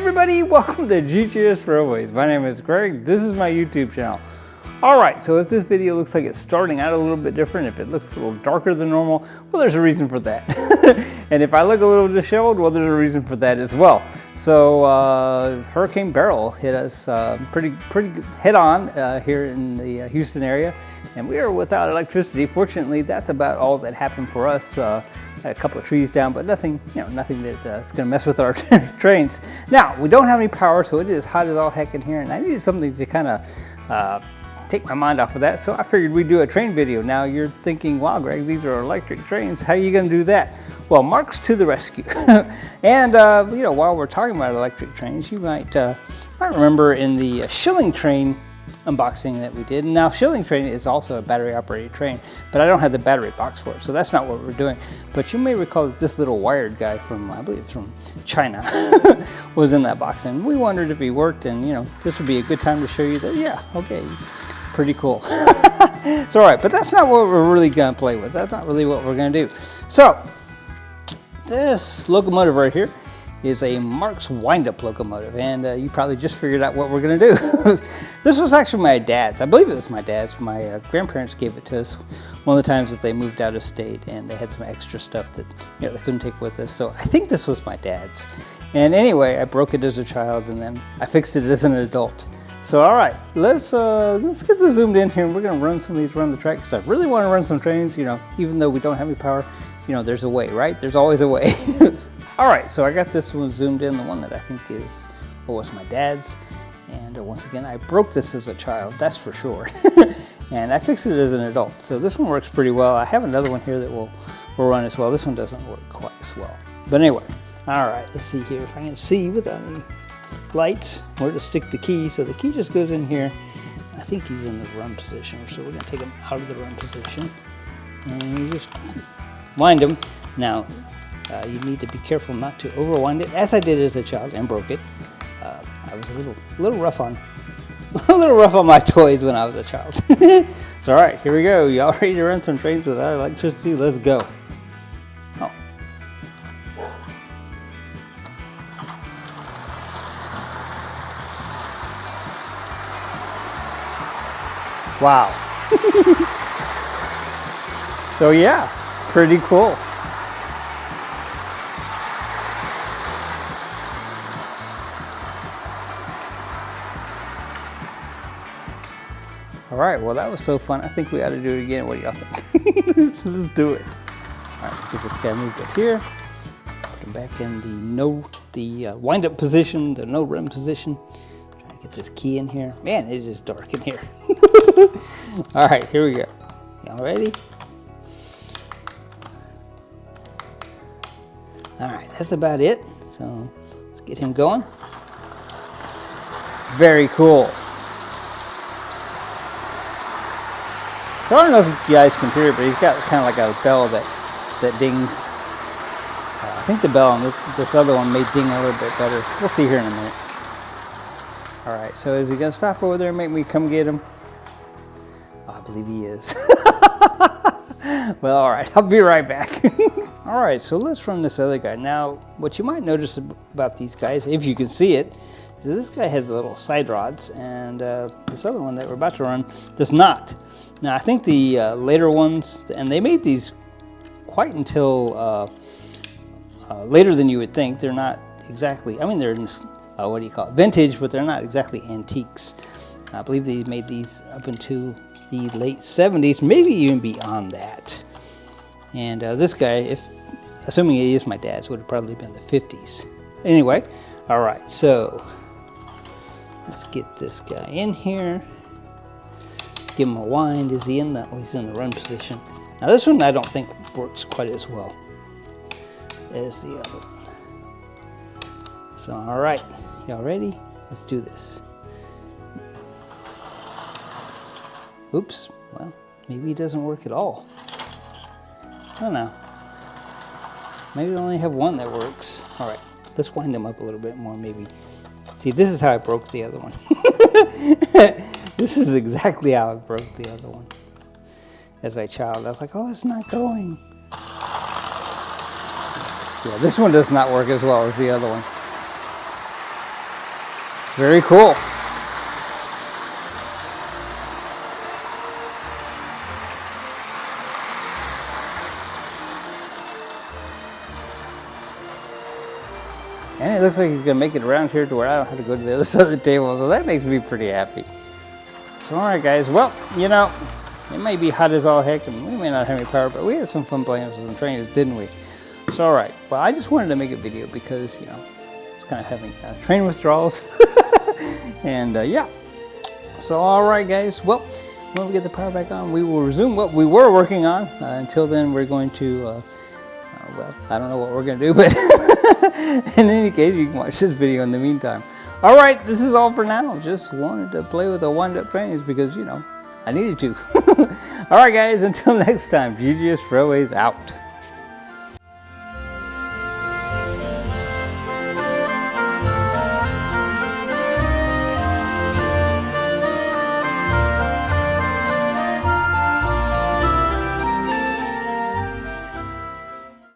everybody, welcome to GGS Railways. My name is Greg, this is my YouTube channel. Alright, so if this video looks like it's starting out a little bit different, if it looks a little darker than normal, well there's a reason for that. And if I look a little disheveled, well there's a reason for that as well. So Hurricane Beryl hit us pretty head on here in the Houston area, and we are without electricity. Fortunately, that's about all that happened for us. A couple of trees down, but nothing, nothing that's going to mess with our trains. Now, we don't have any power, so it is hot as all heck in here, and I needed something to kind of take my mind off of that, so I figured we'd do a train video. Now, you're thinking, wow, Greg, these are electric trains. How are you going to do that? Well, Marx to the rescue. And, while we're talking about electric trains, you might remember in the Shilling train unboxing that we did. And now Shilling train is also a battery operated train, but I don't have the battery box for it, so that's not what we're doing. But you may recall that this little wired guy from, I believe it's from China, was in that box, and we wondered if he worked, and this would be a good time to show you that, yeah, okay, pretty cool. It's all right, but that's not what we're really gonna play with. That's not really what we're gonna do. So this locomotive right here is a Marx wind-up locomotive, and you probably just figured out what we're going to do. This was actually my dad's. I believe it was my dad's. My grandparents gave it to us one of the times that they moved out of state, and they had some extra stuff that they couldn't take with us. So I think this was my dad's. And anyway, I broke it as a child, and then I fixed it as an adult. So all right, let's get this zoomed in here, and we're going to run some of these around the track, because I really want to run some trains. Even though we don't have any power, there's a way, right? There's always a way. All right, so I got this one zoomed in, the one that I think is, or was my dad's. And once again, I broke this as a child, that's for sure. And I fixed it as an adult. So this one works pretty well. I have another one here that will run as well. This one doesn't work quite as well. But anyway, all right, let's see here if I can see without any lights where to stick the key. So the key just goes in here. I think he's in the run position, so we're gonna take him out of the run position. And you just wind him. Now, you need to be careful not to overwind it, as I did as a child and broke it. I was a little rough on my toys when I was a child. So all right, here we go. Y'all ready to run some trains without electricity? Let's go. Oh. Wow. So yeah, pretty cool. All right, well that was so fun. I think we ought to do it again. What do y'all think? Let's do it. All right, get this guy moved up here. Put him back in the wind-up position, the no run position. Try to get this key in here. Man, it is dark in here. All right, here we go. Y'all ready? All right, that's about it. So let's get him going. Very cool. So I don't know if you guys can hear it, but he's got kind of like a bell that dings. I think the bell on this other one may ding a little bit better. We'll see here in a minute. All right, so is he gonna stop over there and make me come get him? Oh, I believe he is. Well, all right, I'll be right back. All right, so let's run this other guy. Now, what you might notice about these guys, if you can see it, is this guy has the little side rods, and this other one that we're about to run does not. Now, I think the later ones, and they made these quite until later than you would think. They're not exactly, I mean, they're, what do you call it, vintage, but they're not exactly antiques. I believe they made these up into the late 70s, maybe even beyond that. And this guy, assuming he is my dad's, would have probably been the 50s. Anyway, all right, so let's get this guy in here. Give him a wind. Is he in the? Oh, he's in the run position. Now this one I don't think works quite as well as the other one. So all right, y'all ready? Let's do this. Oops. Well, maybe it doesn't work at all. I don't know. Maybe I only have one that works. All right, let's wind him up a little bit more. Maybe. See, this is how I broke the other one. This is exactly how I broke the other one. As a child, I was like, oh, it's not going. Yeah, this one does not work as well as the other one. Very cool. And it looks like he's going to make it around here to where I don't have to go to the other side of the table, so that makes me pretty happy. So alright guys, well, you know, it may be hot as all heck and we may not have any power, but we had some fun playing with some trainers, didn't we? So alright, well I just wanted to make a video because, you know, I was kind of having train withdrawals. And yeah, so alright guys, well, when we get the power back on, we will resume what we were working on. Until then, we're going to, well, I don't know what we're going to do, but in any case, you can watch this video in the meantime. Alright, this is all for now. Just wanted to play with the wind-up trainers because, you know, I needed to. Alright guys, until next time, GGS Railways out.